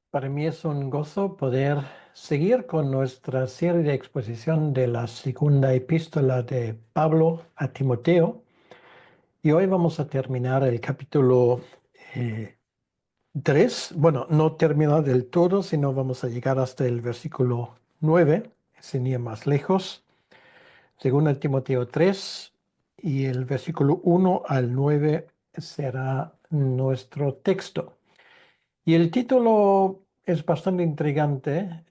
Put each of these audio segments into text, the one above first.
Para mí es un gozo poder seguir con nuestra serie de exposición de la segunda epístola de Pablo a Timoteo. Y hoy vamos a terminar el capítulo 3. Bueno, no terminar del todo, sino vamos a llegar hasta el versículo 9, sin ir más lejos. Según Timoteo 3 y el versículo 1 al 9 será nuestro texto. Y el título es bastante intrigante.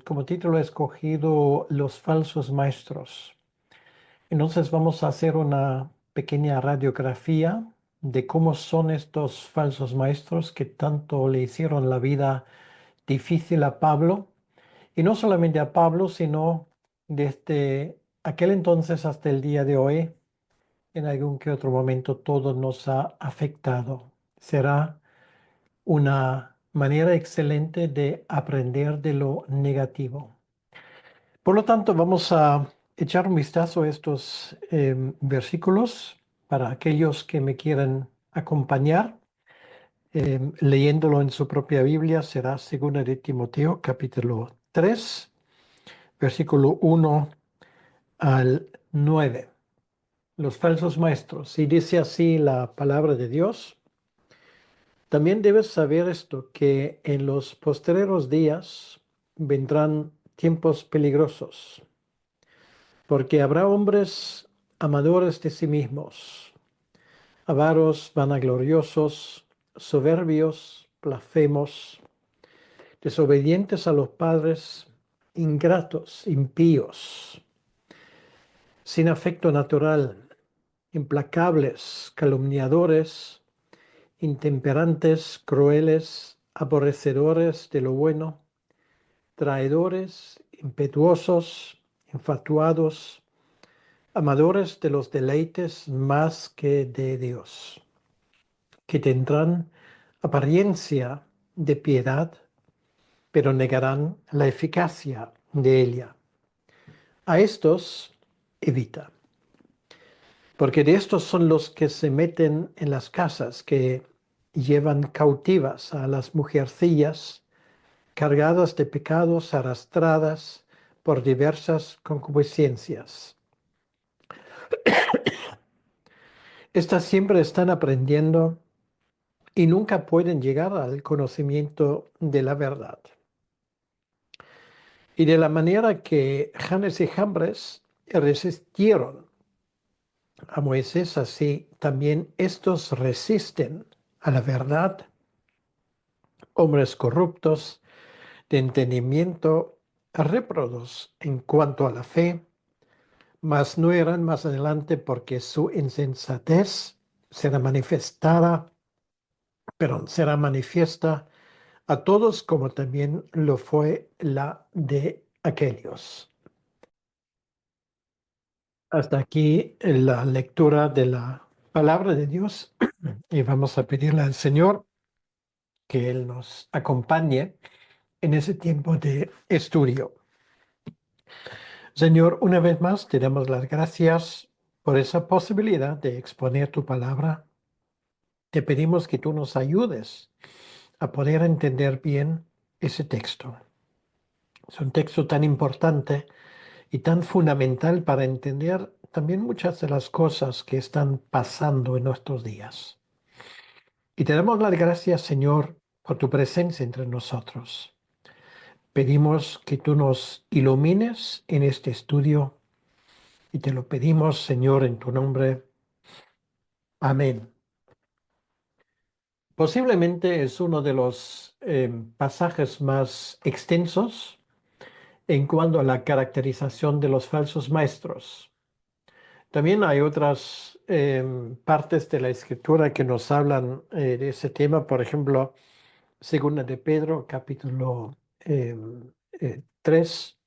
Como título he escogido Los falsos maestros. Entonces vamos a hacer una pequeña radiografía de cómo son estos falsos maestros que tanto le hicieron la vida difícil a Pablo. Y no solamente a Pablo, sino desde aquel entonces hasta el día de hoy, en algún que otro momento todo nos ha afectado. Será una manera excelente de aprender de lo negativo. Por lo tanto, vamos a echar un vistazo a estos versículos para aquellos que me quieran acompañar. Leyéndolo en su propia Biblia será 2 de Timoteo, capítulo 3, versículo 1 al 9. Los falsos maestros. Y dice así la palabra de Dios. También debes saber esto, que en los postreros días vendrán tiempos peligrosos, porque habrá hombres amadores de sí mismos, avaros, vanagloriosos, soberbios, blasfemos, desobedientes a los padres, ingratos, impíos, sin afecto natural, implacables, calumniadores, intemperantes, crueles, aborrecedores de lo bueno, traidores, impetuosos, infatuados, amadores de los deleites más que de Dios, que tendrán apariencia de piedad, pero negarán la eficacia de ella. A estos evita, porque de estos son los que se meten en las casas, que llevan cautivas a las mujercillas, cargadas de pecados, arrastradas por diversas concupiscencias. Estas siempre están aprendiendo y nunca pueden llegar al conocimiento de la verdad. Y de la manera que Janes y Jambres resistieron a Moisés, así también estos resisten a la verdad, hombres corruptos de entendimiento, réprodos en cuanto a la fe, mas no eran más adelante porque su insensatez será manifestada, pero será manifiesta a todos como también lo fue la de aquellos. Hasta aquí la lectura de la palabra de Dios y vamos a pedirle al Señor que Él nos acompañe en ese tiempo de estudio. Señor, una vez más te damos las gracias por esa posibilidad de exponer tu palabra. Te pedimos que tú nos ayudes a poder entender bien ese texto. Es un texto tan importante y tan fundamental para entender también muchas de las cosas que están pasando en nuestros días. Y te damos las gracias, Señor, por tu presencia entre nosotros. Pedimos que tú nos ilumines en este estudio y te lo pedimos, Señor, en tu nombre. Amén. Posiblemente es uno de los pasajes más extensos en cuanto a la caracterización de los falsos maestros. También hay otras partes de la escritura que nos hablan de ese tema, por ejemplo, Segunda de Pedro, capítulo 3.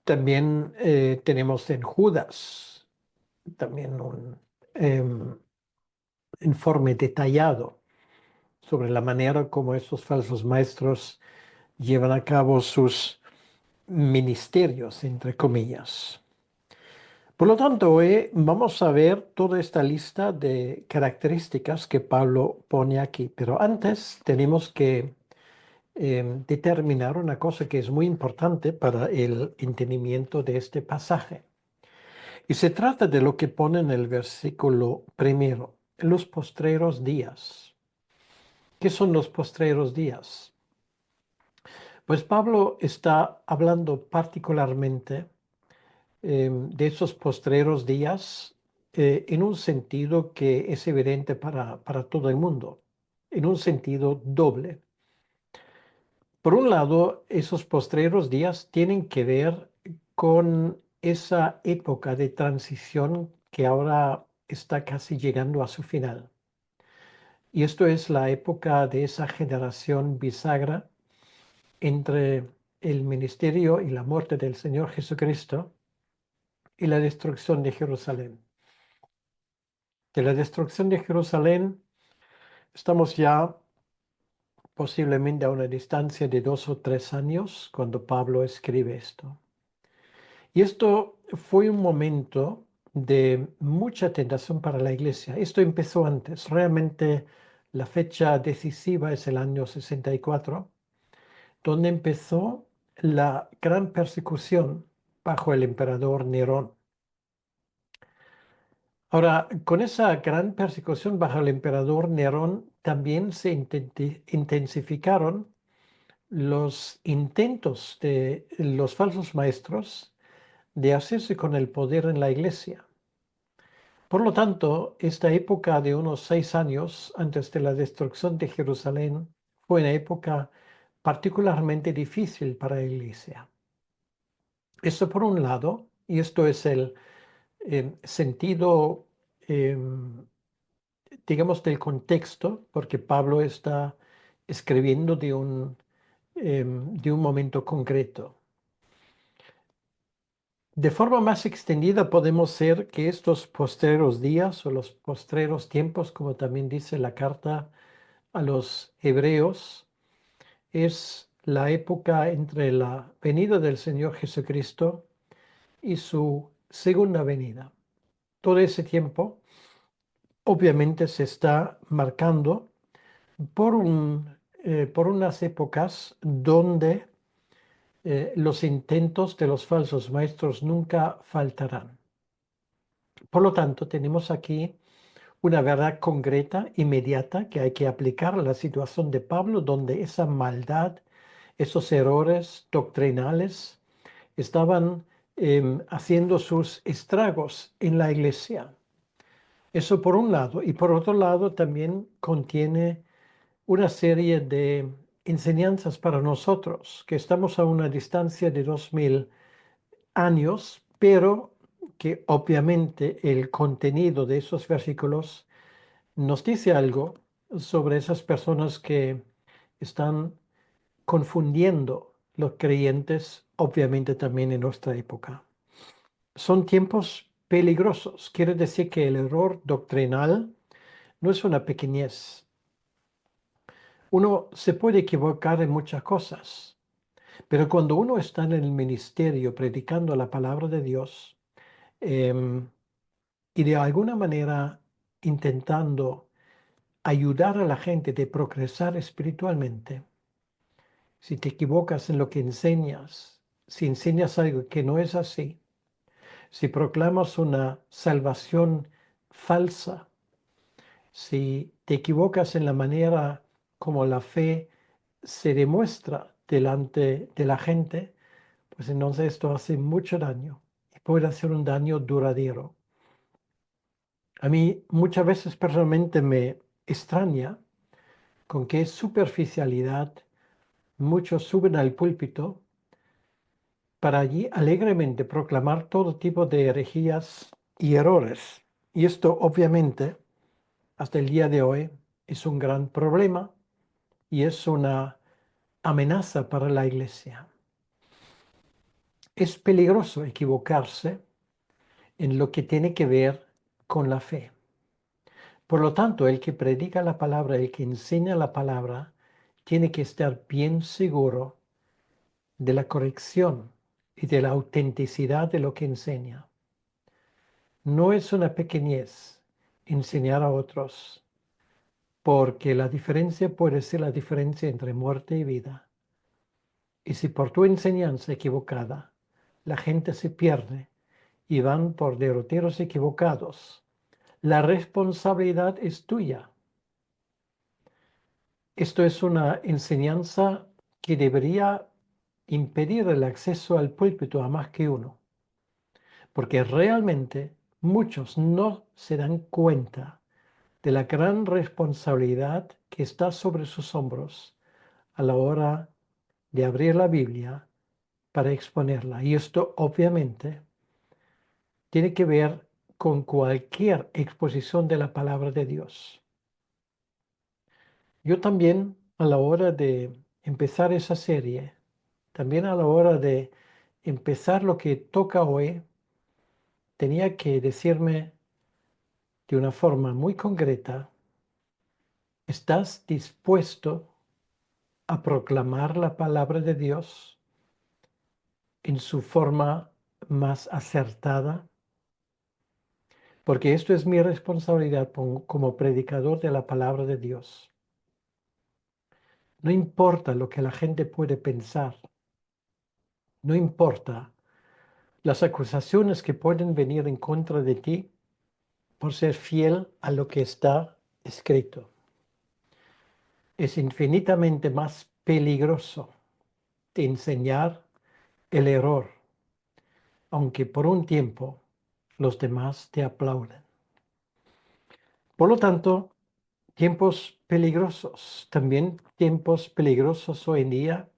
También tenemos en Judas también un em, informe detallado sobre la manera como esos falsos maestros llevan a cabo sus ministerios, entre comillas. Por lo tanto, hoy vamos a ver toda esta lista de características que Pablo pone aquí, pero antes tenemos que determinar una cosa que es muy importante para el entendimiento de este pasaje. Y se trata de lo que pone en el versículo primero, los postreros días. ¿Qué son los postreros días? Pues Pablo está hablando particularmente de esos postreros días en un sentido que es evidente para todo el mundo, en un sentido doble. Por un lado, esos postreros días tienen que ver con esa época de transición que ahora está casi llegando a su final. Y esto es la época de esa generación bisagra entre el ministerio y la muerte del Señor Jesucristo y la destrucción de Jerusalén. De la destrucción de Jerusalén estamos ya posiblemente a una distancia de 2 o 3 años cuando Pablo escribe esto. Y esto fue un momento de mucha tentación para la iglesia. Esto empezó antes. Realmente la fecha decisiva es el año 64, donde empezó la gran persecución bajo el emperador Nerón. Ahora, con esa gran persecución bajo el emperador Nerón, también se intensificaron los intentos de los falsos maestros de hacerse con el poder en la iglesia. Por lo tanto, esta época de unos 6 años antes de la destrucción de Jerusalén fue una época particularmente difícil para la iglesia. Esto por un lado, y esto es el sentido, digamos, del contexto, porque Pablo está escribiendo de un momento concreto. De forma más extendida podemos ser que estos postreros días o los postreros tiempos, como también dice la carta a los hebreos, es la época entre la venida del Señor Jesucristo y su segunda venida. Todo ese tiempo obviamente se está marcando por, por unas épocas donde los intentos de los falsos maestros nunca faltarán. Por lo tanto, tenemos aquí una verdad concreta, inmediata, que hay que aplicar a la situación de Pablo, donde esa maldad, esos errores doctrinales estaban haciendo sus estragos en la iglesia. Eso por un lado. Y por otro lado también contiene una serie de enseñanzas para nosotros, que estamos a una distancia de 2000 años, pero que obviamente el contenido de esos versículos nos dice algo sobre esas personas que están confundiendo los creyentes, obviamente también en nuestra época. Son tiempos peligrosos. Quiere decir que el error doctrinal no es una pequeñez. Uno se puede equivocar en muchas cosas, pero cuando uno está en el ministerio predicando la palabra de Dios y de alguna manera intentando ayudar a la gente de progresar espiritualmente, si te equivocas en lo que enseñas, si enseñas algo que no es así, si proclamas una salvación falsa, si te equivocas en la manera como la fe se demuestra delante de la gente, pues entonces esto hace mucho daño y puede hacer un daño duradero. A mí muchas veces personalmente me extraña con qué superficialidad muchos suben al púlpito para allí alegremente proclamar todo tipo de herejías y errores. Y esto obviamente hasta el día de hoy es un gran problema y es una amenaza para la iglesia. Es peligroso equivocarse en lo que tiene que ver con la fe. Por lo tanto, el que predica la palabra, el que enseña la palabra, tiene que estar bien seguro de la corrección y de la autenticidad de lo que enseña. No es una pequeñez enseñar a otros porque la diferencia puede ser la diferencia entre muerte y vida. Y si por tu enseñanza equivocada la gente se pierde y van por derroteros equivocados, la responsabilidad es tuya. Esto es una enseñanza que debería impedir el acceso al púlpito a más que uno, porque realmente muchos no se dan cuenta de la gran responsabilidad que está sobre sus hombros a la hora de abrir la Biblia para exponerla. Y esto obviamente tiene que ver con cualquier exposición de la palabra de Dios. Yo también a la hora de empezar esa serie, también a la hora de empezar lo que toca hoy, tenía que decirme de una forma muy concreta: ¿estás dispuesto a proclamar la palabra de Dios en su forma más acertada? Porque esto es mi responsabilidad como predicador de la palabra de Dios. No importa lo que la gente puede pensar, no importa las acusaciones que pueden venir en contra de ti por ser fiel a lo que está escrito. Es infinitamente más peligroso de enseñar el error, aunque por un tiempo los demás te aplauden. Por lo tanto, tiempos peligrosos, también tiempos peligrosos hoy en día,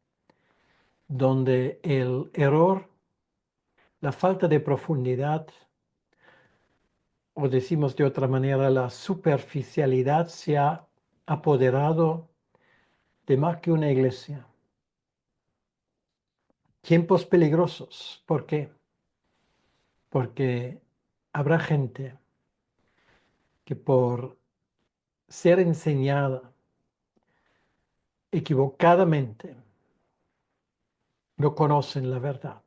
donde el error, la falta de profundidad, o decimos de otra manera, la superficialidad se ha apoderado de más que una iglesia. Tiempos peligrosos. ¿Por qué? Porque habrá gente que por ser enseñada equivocadamente no conocen la verdad.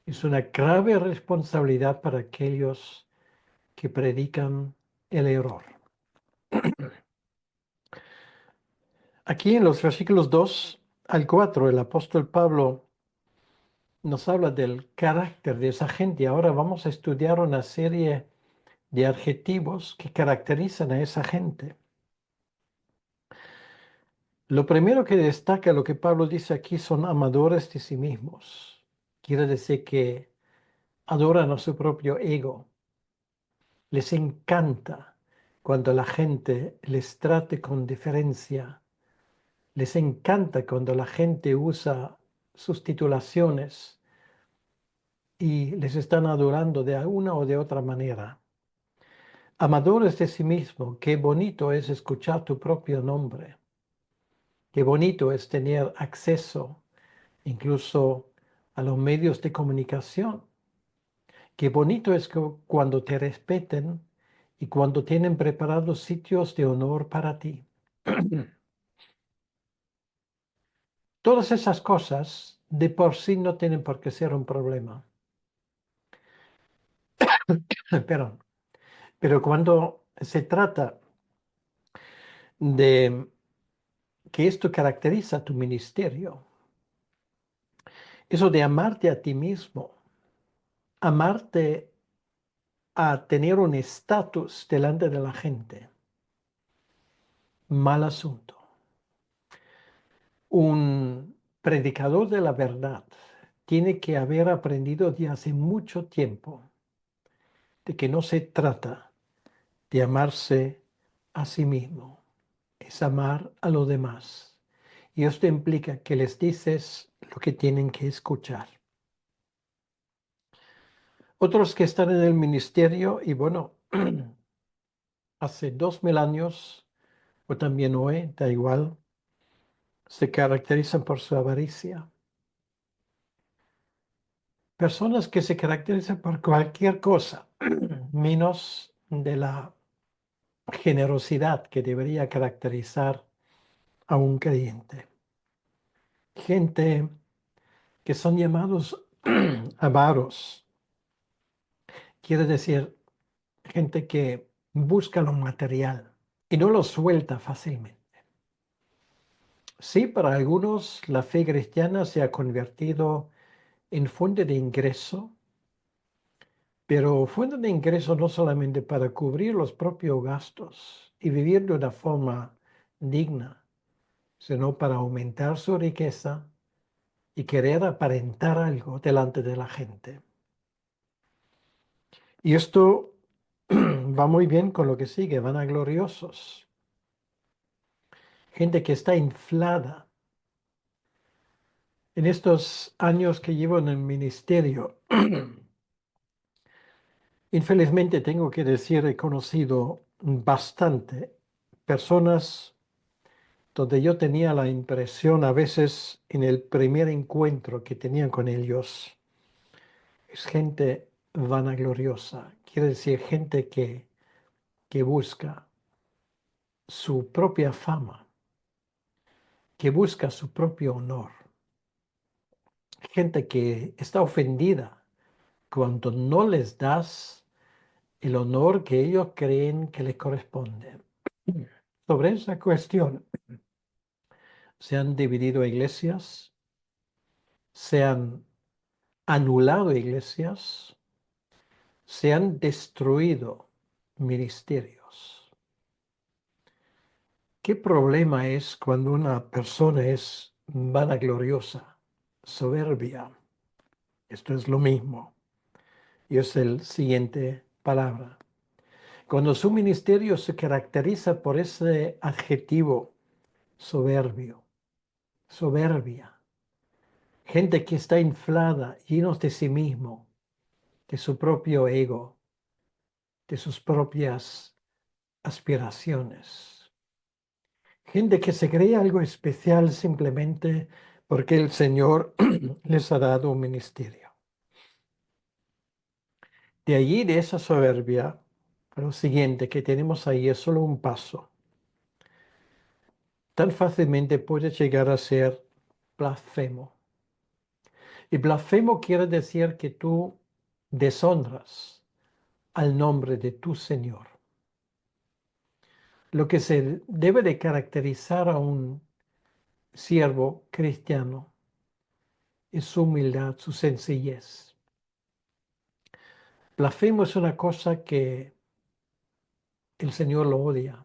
Es una grave responsabilidad para aquellos que predican el error. Aquí en los versículos 2 al 4, el apóstol Pablo nos habla del carácter de esa gente. Ahora vamos a estudiar una serie de adjetivos que caracterizan a esa gente. Lo primero que destaca lo que Pablo dice aquí son amadores de sí mismos. Quiere decir que adoran a su propio ego. Les encanta cuando la gente les trate con diferencia. Les encanta cuando la gente usa sus titulaciones y les están adorando de una o de otra manera. Amadores de sí mismo, qué bonito es escuchar tu propio nombre. Qué bonito es tener acceso incluso a los medios de comunicación. Qué bonito es que cuando te respeten y cuando tienen preparados sitios de honor para ti. Todas esas cosas de por sí no tienen por qué ser un problema. Perdón. Pero cuando se trata de que esto caracteriza tu ministerio, eso de amarte a ti mismo, amarte a tener un estatus delante de la gente, mal asunto. Un predicador de la verdad tiene que haber aprendido de hace mucho tiempo de que no se trata de amarse a sí mismo, es amar a los demás. Y esto implica que les dices lo que tienen que escuchar. Otros que están en el ministerio, y bueno, hace 2000 años, o también hoy, da igual, se caracterizan por su avaricia. Personas que se caracterizan por cualquier cosa, menos de la generosidad que debería caracterizar a un creyente. Gente que son llamados avaros, quiere decir gente que busca lo material. y no lo suelta fácilmente. Sí, para algunos la fe cristiana se ha convertido en fuente de ingreso, pero fuente de ingreso no solamente para cubrir los propios gastos y vivir de una forma digna, sino para aumentar su riqueza y querer aparentar algo delante de la gente. Y esto va muy bien con lo que sigue, vanagloriosos. Gente que está inflada. En estos años que llevo en el ministerio, infelizmente tengo que decir, he conocido bastante personas donde yo tenía la impresión a veces en el primer encuentro que tenían con ellos, es gente vanagloriosa, quiere decir gente que busca su propia fama, que busca su propio honor, gente que está ofendida cuando no les das el honor que ellos creen que les corresponde. Sobre esa cuestión se han dividido iglesias, se han anulado iglesias, se han destruido ministerios. ¿Qué problema es cuando una persona es vanagloriosa, soberbia? Esto es lo mismo. Y es el siguiente palabra. Cuando su ministerio se caracteriza por ese adjetivo soberbio, soberbia, gente que está inflada, llenos de sí mismo, de su propio ego, de sus propias aspiraciones. Gente que se cree algo especial simplemente porque el Señor les ha dado un ministerio. De allí, de esa soberbia, lo siguiente que tenemos ahí es solo un paso. Tan fácilmente puede llegar a ser blasfemo. Y blasfemo quiere decir que tú deshonras al nombre de tu Señor. Lo que se debe de caracterizar a un siervo cristiano es su humildad, su sencillez. Blasfemo es una cosa que el Señor lo odia,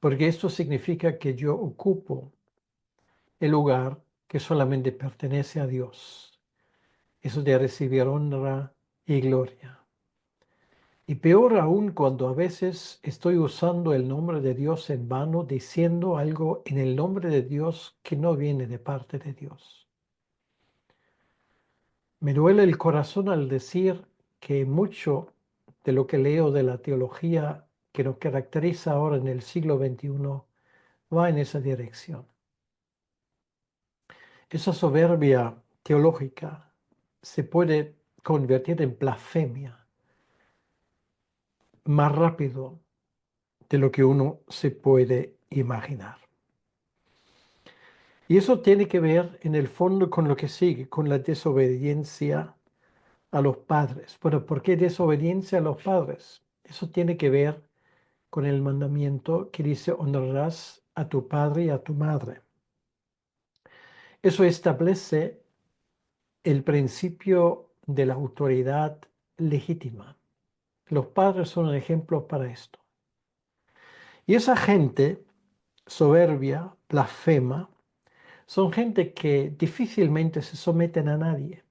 porque esto significa que yo ocupo el lugar que solamente pertenece a Dios. Eso de recibir honra y gloria. Y peor aún cuando a veces estoy usando el nombre de Dios en vano, diciendo algo en el nombre de Dios que no viene de parte de Dios. Me duele el corazón al decir que mucho de lo que leo de la teología que nos caracteriza ahora en el siglo XXI va en esa dirección. Esa soberbia teológica se puede convertir en blasfemia más rápido de lo que uno se puede imaginar. Y eso tiene que ver en el fondo con lo que sigue, con la desobediencia a los padres. Bueno, ¿por qué desobediencia a los padres? Eso tiene que ver con el mandamiento que dice honrarás a tu padre y a tu madre. Eso establece el principio de la autoridad legítima. Los padres son un ejemplo para esto. Y esa gente soberbia, blasfema, son gente que difícilmente se someten a nadie.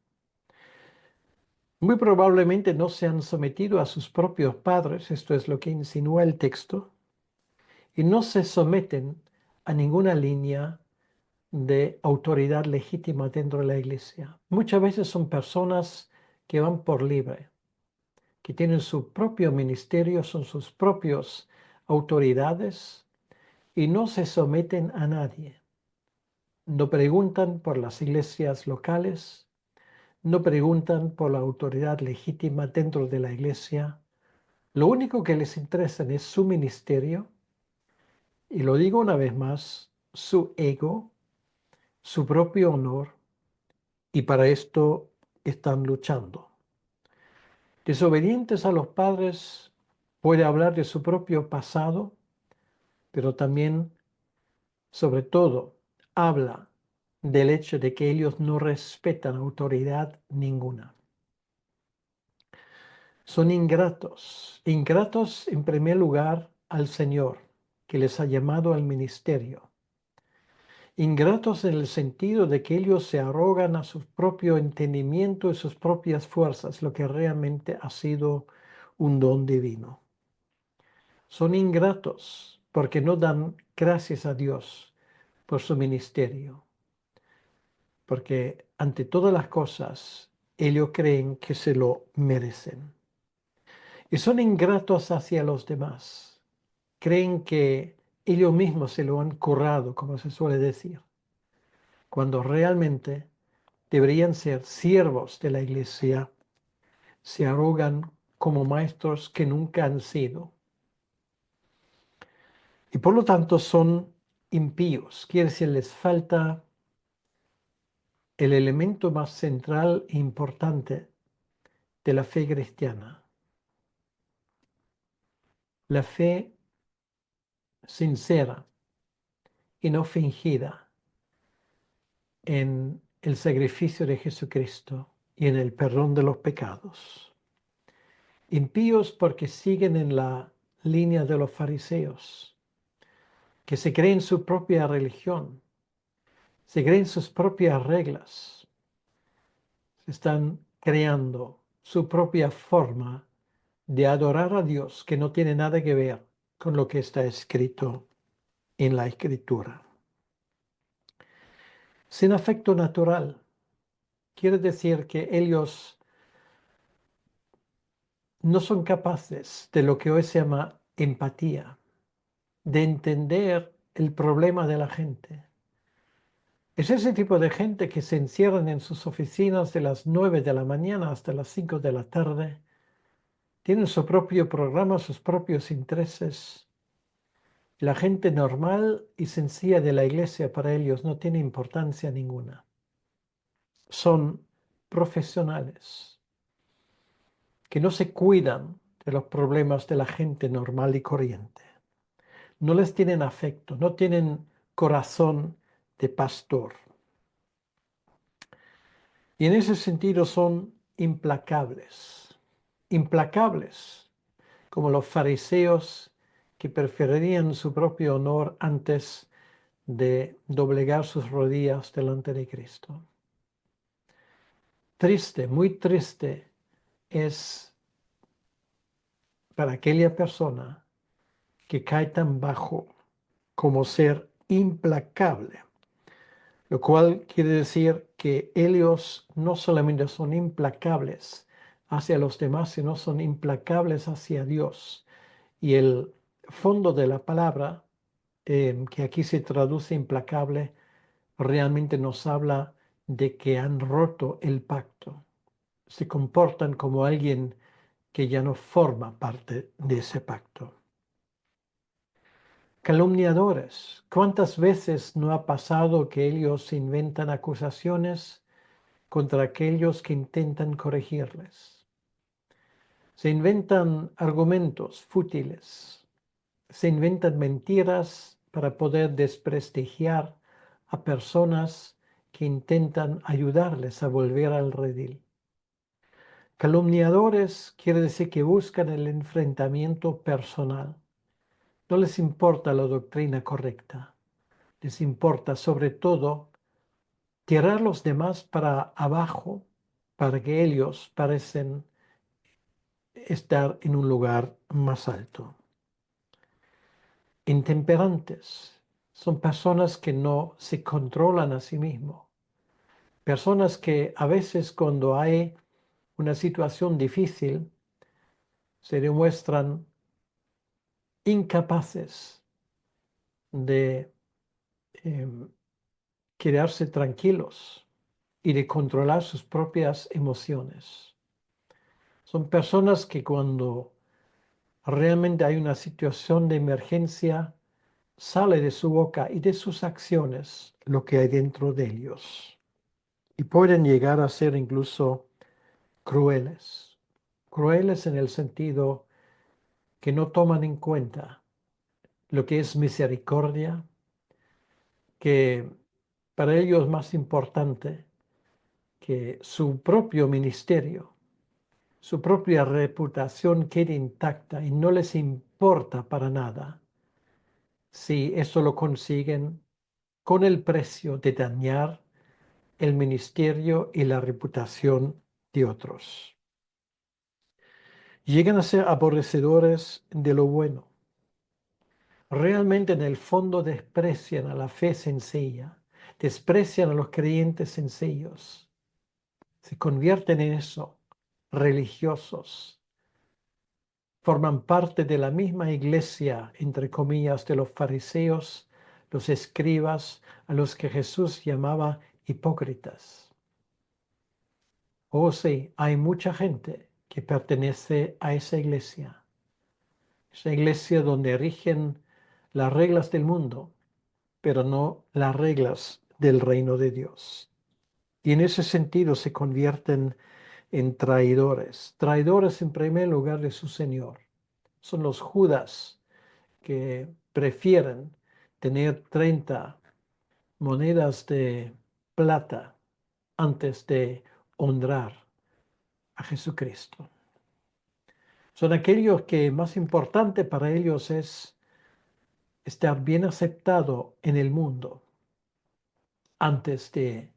Muy probablemente no se han sometido a sus propios padres, esto es lo que insinúa el texto, y no se someten a ninguna línea de autoridad legítima dentro de la iglesia. Muchas veces son personas que van por libre, que tienen su propio ministerio, son sus propios autoridades y no se someten a nadie. No preguntan por las iglesias locales, no preguntan por la autoridad legítima dentro de la iglesia. Lo único que les interesa es su ministerio, y lo digo una vez más, su ego, su propio honor, y para esto están luchando. Desobedientes a los padres puede hablar de su propio pasado, pero también, sobre todo, habla del hecho de que ellos no respetan autoridad ninguna. Son ingratos, ingratos en primer lugar al Señor, que les ha llamado al ministerio. Ingratos en el sentido de que ellos se arrogan a su propio entendimiento y sus propias fuerzas, lo que realmente ha sido un don divino. Son ingratos porque no dan gracias a Dios por su ministerio, porque ante todas las cosas ellos creen que se lo merecen. Y son ingratos hacia los demás. Creen que ellos mismos se lo han currado, como se suele decir, cuando realmente deberían ser siervos de la iglesia. Se arrogan como maestros que nunca han sido. Y por lo tanto son impíos. Quiere decir, les falta el elemento más central e importante de la fe cristiana. La fe sincera y no fingida en el sacrificio de Jesucristo y en el perdón de los pecados. Impíos porque siguen en la línea de los fariseos, que se creen su propia religión, se creen sus propias reglas, se están creando su propia forma de adorar a Dios que no tiene nada que ver con lo que está escrito en la Escritura. Sin afecto natural, quiere decir que ellos no son capaces de lo que hoy se llama empatía, de entender el problema de la gente. Es ese tipo de gente que se encierran en sus oficinas de las 9 de la mañana hasta las 5 de la tarde, tienen su propio programa, sus propios intereses. La gente normal y sencilla de la iglesia para ellos no tiene importancia ninguna. Son profesionales que no se cuidan de los problemas de la gente normal y corriente. No les tienen afecto, no tienen corazón de pastor. Y en ese sentido son implacables, implacables, como los fariseos que preferirían su propio honor antes de doblegar sus rodillas delante de Cristo. Triste, muy triste es para aquella persona que cae tan bajo como ser implacable, lo cual quiere decir que ellos no solamente son implacables hacia los demás, sino son implacables hacia Dios. Y el fondo de la palabra, que aquí se traduce implacable, realmente nos habla de que han roto el pacto. Se comportan como alguien que ya no forma parte de ese pacto. Calumniadores. ¿Cuántas veces no ha pasado que ellos inventan acusaciones contra aquellos que intentan corregirles? Se inventan argumentos fútiles, se inventan mentiras para poder desprestigiar a personas que intentan ayudarles a volver al redil. Calumniadores quiere decir que buscan el enfrentamiento personal. No les importa la doctrina correcta. Les importa sobre todo tirar a los demás para abajo para que ellos parecen estar en un lugar más alto. Intemperantes son personas que no se controlan a sí mismos. Personas que a veces cuando hay una situación difícil se demuestran incapaces de quedarse tranquilos y de controlar sus propias emociones. Son personas que cuando realmente hay una situación de emergencia, sale de su boca y de sus acciones lo que hay dentro de ellos. Y pueden llegar a ser incluso crueles. Crueles en el sentido que no toman en cuenta lo que es misericordia, que para ellos es más importante que su propio ministerio, su propia reputación quede intacta y no les importa para nada si eso lo consiguen con el precio de dañar el ministerio y la reputación de otros. Llegan a ser aborrecedores de lo bueno. Realmente en el fondo desprecian a la fe sencilla, desprecian a los creyentes sencillos, se convierten en eso, religiosos, forman parte de la misma iglesia, entre comillas, de los fariseos, los escribas, a los que Jesús llamaba hipócritas. Oh sí, hay mucha gente que pertenece a esa iglesia donde rigen las reglas del mundo, pero no las reglas del reino de Dios. Y en ese sentido se convierten en traidores, traidores en primer lugar de su Señor. Son los Judas que prefieren tener 30 monedas de plata antes de honrar a Jesucristo. Son aquellos que más importante para ellos es estar bien aceptado en el mundo antes de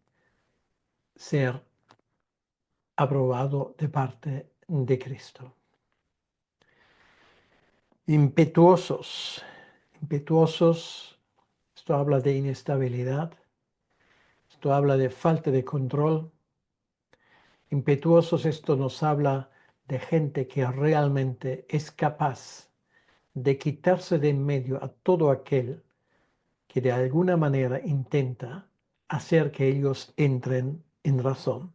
ser aprobado de parte de Cristo. Impetuosos, impetuosos, esto habla de inestabilidad, esto habla de falta de control. Impetuosos, esto nos habla de gente que realmente es capaz de quitarse de en medio a todo aquel que de alguna manera intenta hacer que ellos entren en razón.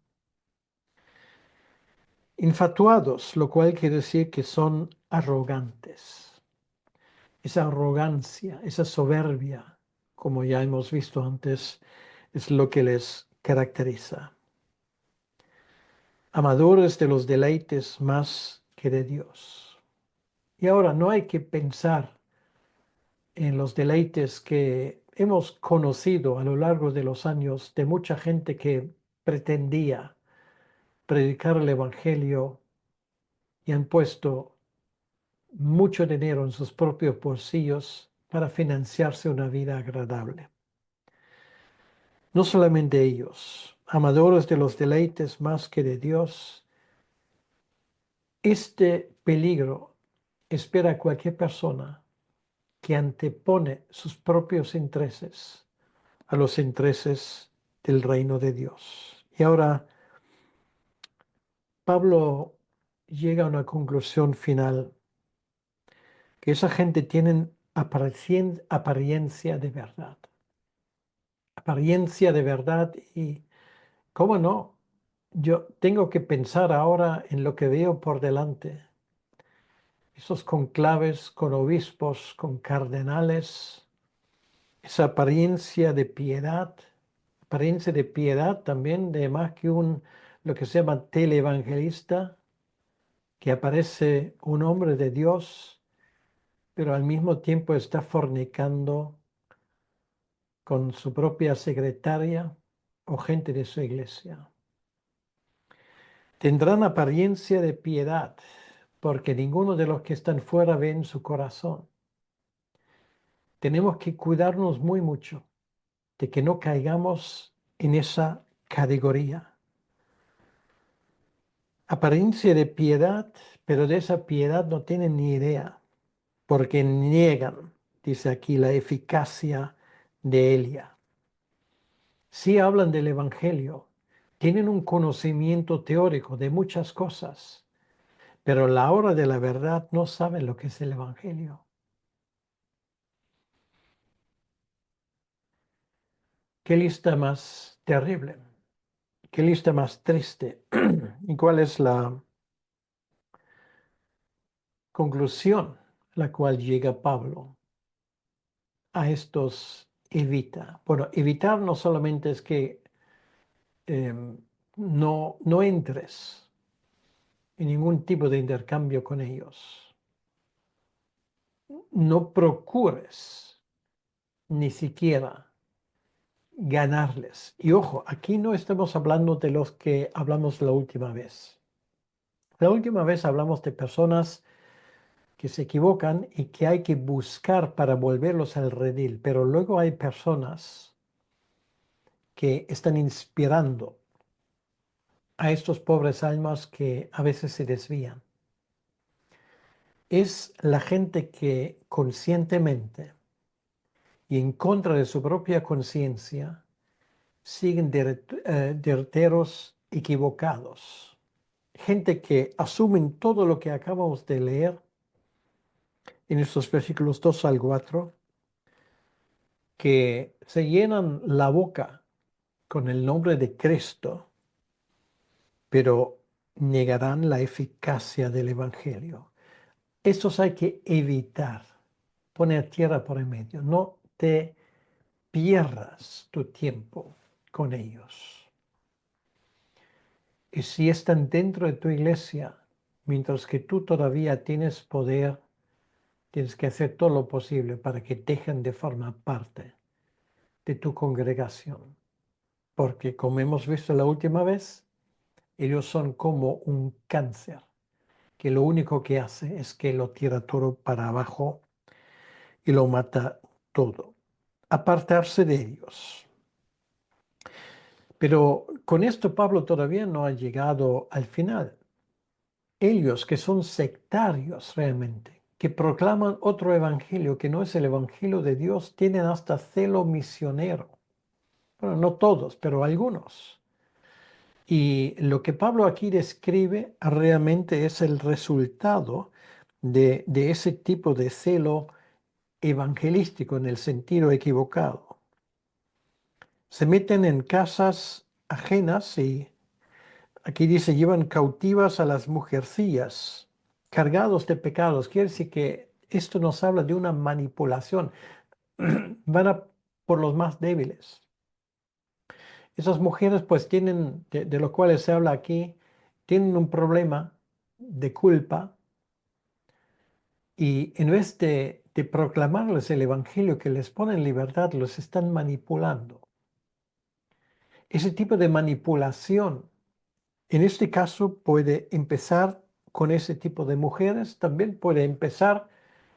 Infatuados, lo cual quiere decir que son arrogantes. Esa arrogancia, esa soberbia, como ya hemos visto antes, es lo que les caracteriza. Amadores de los deleites más que de Dios. Y ahora no hay que pensar en los deleites que hemos conocido a lo largo de los años de mucha gente que pretendía predicar el Evangelio y han puesto mucho dinero en sus propios bolsillos para financiarse una vida agradable. No solamente ellos, amadores de los deleites más que de Dios, este peligro espera a cualquier persona que antepone sus propios intereses a los intereses del reino de Dios. Y ahora Pablo llega a una conclusión final, que esa gente tiene apariencia de verdad. Apariencia de verdad y, ¿cómo no? Yo tengo que pensar ahora en lo que veo por delante. Esos conclaves con obispos, con cardenales, esa apariencia de piedad también de más que lo que se llama televangelista, que aparece un hombre de Dios, pero al mismo tiempo está fornicando con su propia secretaria o gente de su iglesia. Tendrán apariencia de piedad, porque ninguno de los que están fuera ve en su corazón. Tenemos que cuidarnos muy mucho de que no caigamos en esa categoría. Apariencia de piedad, pero de esa piedad no tienen ni idea, porque niegan, dice aquí, la eficacia de ella. Sí hablan del Evangelio, tienen un conocimiento teórico de muchas cosas, pero a la hora de la verdad no saben lo que es el Evangelio. ¿Qué lista más terrible? ¿Qué lista más triste? ¿Y cuál es la conclusión a la cual llega Pablo? A estos evita. Bueno, evitar no solamente es que no entres en ningún tipo de intercambio con ellos. no procures ni siquiera ganarles. Y ojo, aquí no estamos hablando de los que hablamos la última vez. La última vez hablamos de personas que se equivocan y que hay que buscar para volverlos al redil, pero luego hay personas que están inspirando a estos pobres almas que a veces se desvían. Es la gente que conscientemente y en contra de su propia conciencia siguen derroteros equivocados. Gente que asumen todo lo que acabamos de leer en estos versículos 2 al 4, que se llenan la boca con el nombre de Cristo, pero negarán la eficacia del Evangelio. Estos hay que evitar, poner tierra por en medio. No te pierdas tu tiempo con ellos. Y si están dentro de tu iglesia, mientras que tú todavía tienes poder, tienes que hacer todo lo posible para que dejen de formar parte de tu congregación. Porque como hemos visto la última vez, ellos son como un cáncer, que lo único que hace es que lo tira todo para abajo y lo mata todo. Apartarse de ellos. Pero con esto Pablo todavía no ha llegado al final. Ellos que son sectarios realmente, que proclaman otro evangelio que no es el evangelio de Dios, tienen hasta celo misionero. Bueno, no todos, pero algunos. Y lo que Pablo aquí describe realmente es el resultado de ese tipo de celo evangelístico en el sentido equivocado. Se meten en casas ajenas y aquí dice llevan cautivas a las mujercillas, cargados de pecados. Quiere decir que esto nos habla de una manipulación. Van a por los más débiles. Esas mujeres pues tienen, de lo cual se habla aquí, tienen un problema de culpa y en vez de proclamarles el evangelio que les pone en libertad, los están manipulando. Ese tipo de manipulación, en este caso, puede empezar con ese tipo de mujeres, también puede empezar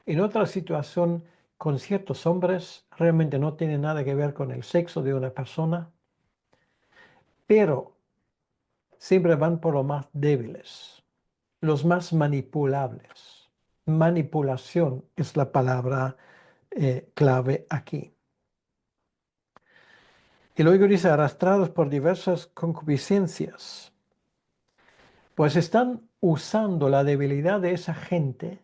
en otra situación con ciertos hombres, realmente no tiene nada que ver con el sexo de una persona, pero siempre van por los más débiles, los más manipulables. Manipulación es la palabra clave aquí. Y luego dice, arrastrados por diversas concupiscencias, pues están usando la debilidad de esa gente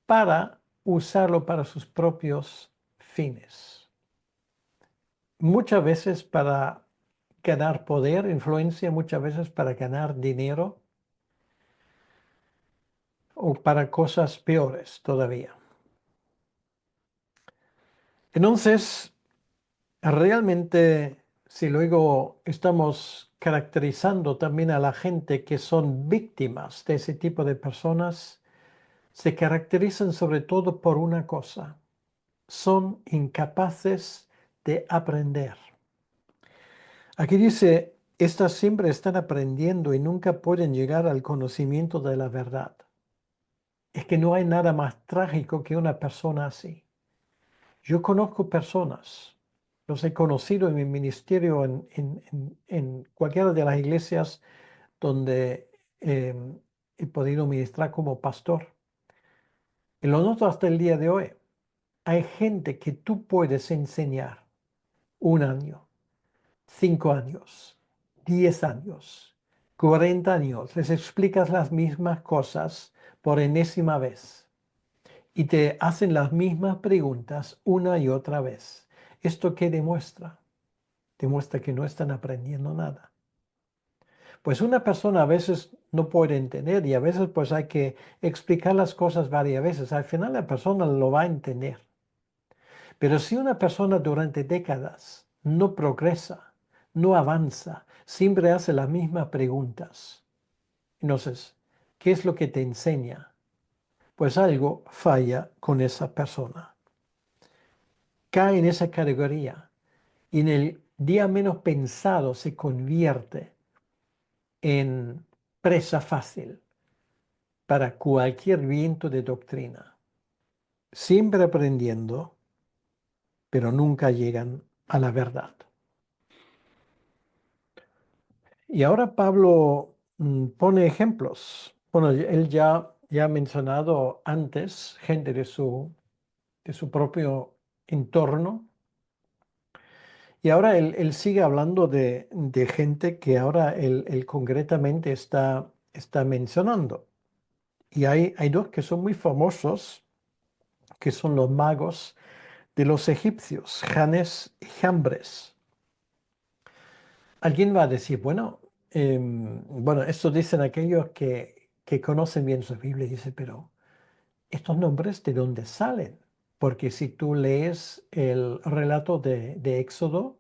para usarlo para sus propios fines. Muchas veces para ganar poder, influencia, muchas veces para ganar dinero o para cosas peores todavía. Entonces, realmente, si luego estamos caracterizando también a la gente que son víctimas de ese tipo de personas, se caracterizan sobre todo por una cosa: son incapaces de aprender. Aquí dice, estas siempre están aprendiendo y nunca pueden llegar al conocimiento de la verdad. Es que no hay nada más trágico que una persona así. Yo conozco personas, los he conocido en mi ministerio en cualquiera de las iglesias donde he podido ministrar como pastor. Y lo noto hasta el día de hoy. Hay gente que tú puedes enseñar 1 año, 5 años, 10 años, 40 años. Les explicas las mismas cosas por enésima vez y te hacen las mismas preguntas una y otra vez. ¿Esto qué demuestra? Demuestra que no están aprendiendo nada. Pues una persona a veces no puede entender y a veces pues hay que explicar las cosas varias veces. Al final la persona lo va a entender. Pero si una persona durante décadas no progresa, no avanza, siempre hace las mismas preguntas, entonces, ¿qué es lo que te enseña? pues algo falla con esa persona. Cae en esa categoría y en el día menos pensado se convierte en presa fácil para cualquier viento de doctrina, siempre aprendiendo, pero nunca llegan a la verdad. Y ahora Pablo pone ejemplos. Bueno, él ya ha mencionado antes gente de su propio entorno. Y ahora él sigue hablando de gente que ahora él concretamente está mencionando. Y hay dos que son muy famosos, que son los magos de los egipcios, Janes y Jambres. Alguien va a decir, bueno, esto dicen aquellos que conocen bien su Biblia, y dice, pero ¿estos nombres de dónde salen? Porque si tú lees el relato de Éxodo,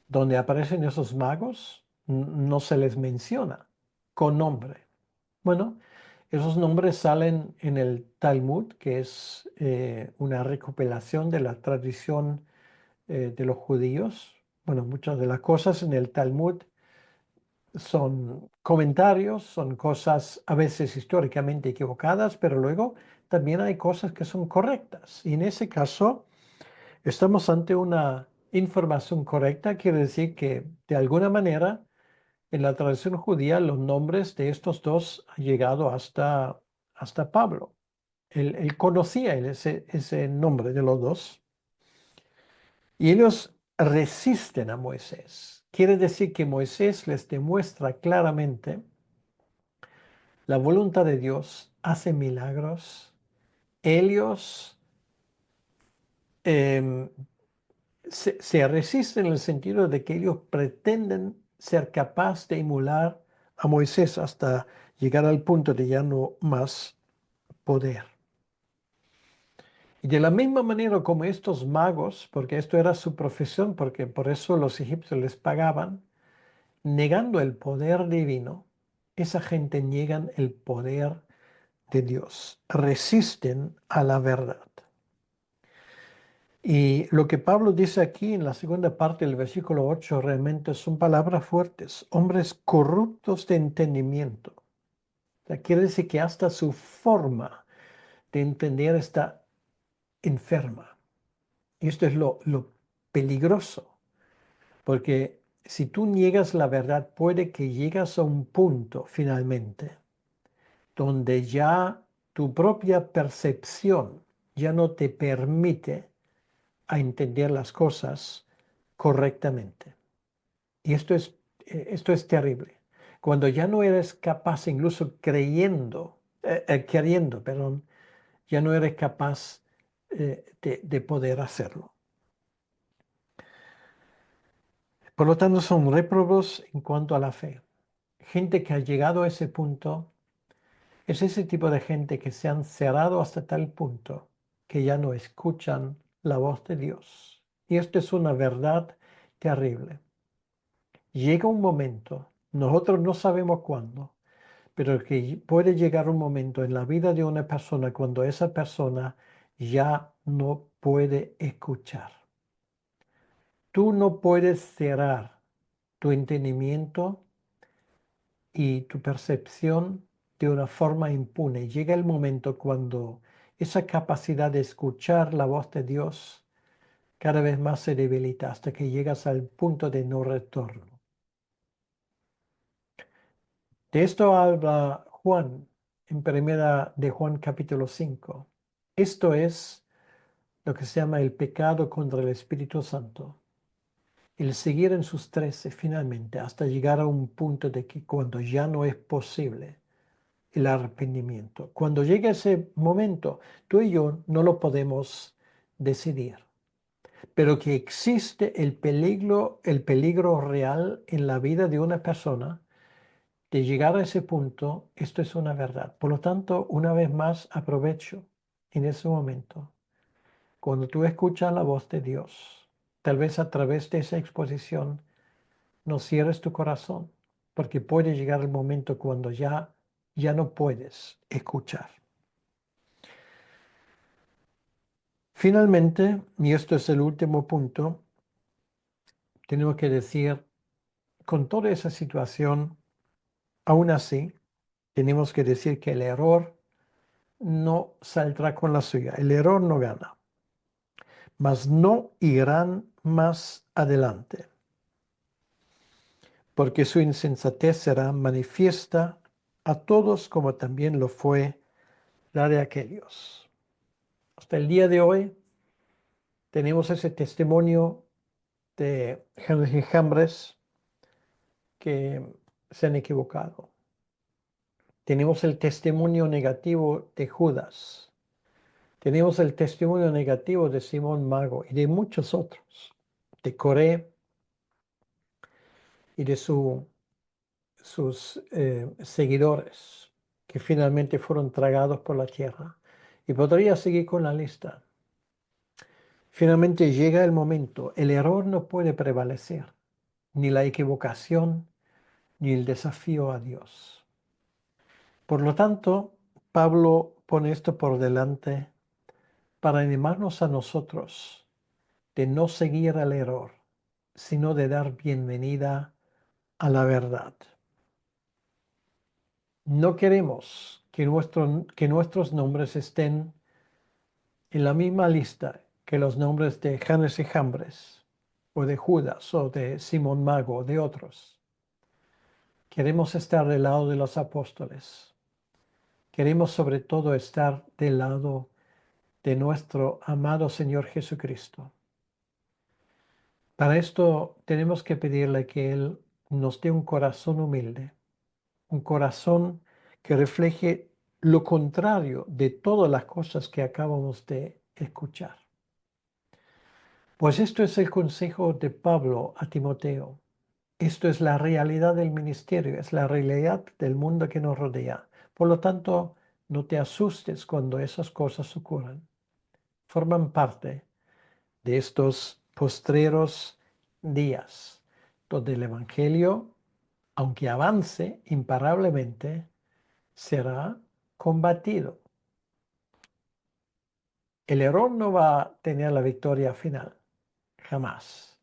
donde aparecen esos magos, no se les menciona con nombre. Bueno, esos nombres salen en el Talmud, que es una recopilación de la tradición de los judíos. Bueno, muchas de las cosas en el Talmud son comentarios, son cosas a veces históricamente equivocadas, pero luego también hay cosas que son correctas. Y en ese caso, estamos ante una información correcta, quiere decir que de alguna manera en la tradición judía los nombres de estos dos han llegado hasta Pablo. Él conocía ese nombre de los dos y ellos resisten a Moisés. Quiere decir que Moisés les demuestra claramente la voluntad de Dios, hace milagros. Ellos em, se resisten en el sentido de que ellos pretenden ser capaces de emular a Moisés hasta llegar al punto de ya no más poder. Y de la misma manera como estos magos, porque esto era su profesión, porque por eso los egipcios les pagaban, negando el poder divino, esa gente niegan el poder de Dios, resisten a la verdad. Y lo que Pablo dice aquí en la segunda parte del versículo 8 realmente son palabras fuertes, hombres corruptos de entendimiento. O sea, quiere decir que hasta su forma de entender está enferma. Y esto es lo peligroso, porque si tú niegas la verdad, puede que llegas a un punto finalmente donde ya tu propia percepción ya no te permite a entender las cosas correctamente. Y esto es terrible. Cuando ya no eres capaz, incluso queriendo, perdón, ya no eres capaz de poder hacerlo. Por lo tanto, son réprobos en cuanto a la fe. Gente que ha llegado a ese punto es ese tipo de gente que se han cerrado hasta tal punto que ya no escuchan la voz de Dios. Y esto es una verdad terrible. Llega un momento, nosotros no sabemos cuándo, pero que puede llegar un momento en la vida de una persona cuando esa persona ya no puede escuchar. Tú no puedes cerrar tu entendimiento y tu percepción de una forma impune. Llega el momento cuando esa capacidad de escuchar la voz de Dios cada vez más se debilita hasta que llegas al punto de no retorno. De esto habla Juan en primera de Juan capítulo 5. Esto es lo que se llama el pecado contra el Espíritu Santo. El seguir en sus 13 finalmente hasta llegar a un punto de que cuando ya no es posible el arrepentimiento. Cuando llegue ese momento, tú y yo no lo podemos decidir, pero que existe el peligro real en la vida de una persona de llegar a ese punto, esto es una verdad. Por lo tanto, una vez más, aprovecho en ese momento, cuando tú escuchas la voz de Dios, tal vez a través de esa exposición, no cierres tu corazón, porque puede llegar el momento cuando ya no puedes escuchar. Finalmente, y esto es el último punto, tenemos que decir, con toda esa situación, aún así, tenemos que decir que el error no saldrá con la suya, el error no gana, mas no irán más adelante, porque su insensatez será manifiesta a todos como también lo fue la de aquellos. Hasta el día de hoy tenemos ese testimonio de Jambres que se han equivocado. Tenemos el testimonio negativo de Judas. Tenemos el testimonio negativo de Simón Mago y de muchos otros, de Coré y de sus seguidores, que finalmente fueron tragados por la tierra. Y podría seguir con la lista. Finalmente llega el momento, el error no puede prevalecer, ni la equivocación, ni el desafío a Dios. Por lo tanto, Pablo pone esto por delante para animarnos a nosotros de no seguir al error, sino de dar bienvenida a la verdad. No queremos que nuestros nombres estén en la misma lista que los nombres de Janes y Jambres, o de Judas, o de Simón Mago, o de otros. Queremos estar del lado de los apóstoles. Queremos sobre todo estar del lado de nuestro amado Señor Jesucristo. Para esto tenemos que pedirle que Él nos dé un corazón humilde, un corazón que refleje lo contrario de todas las cosas que acabamos de escuchar. Pues esto es el consejo de Pablo a Timoteo. Esto es la realidad del ministerio, es la realidad del mundo que nos rodea. Por lo tanto, no te asustes cuando esas cosas ocurran. Forman parte de estos postreros días, donde el Evangelio, aunque avance imparablemente, será combatido. El error no va a tener la victoria final, jamás.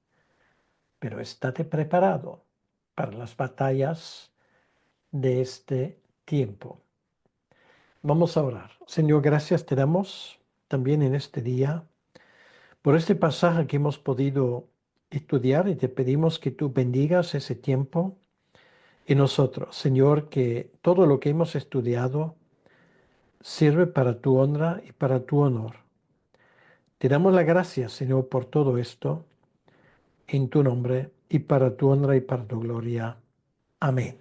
Pero estate preparado para las batallas de este tiempo. Vamos a orar. Señor, gracias te damos también en este día por este pasaje que hemos podido estudiar y te pedimos que tú bendigas ese tiempo en nosotros. Señor, que todo lo que hemos estudiado sirve para tu honra y para tu honor. Te damos las gracias, Señor, por todo esto en tu nombre y para tu honra y para tu gloria. Amén.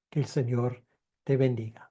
Que el Señor te bendiga.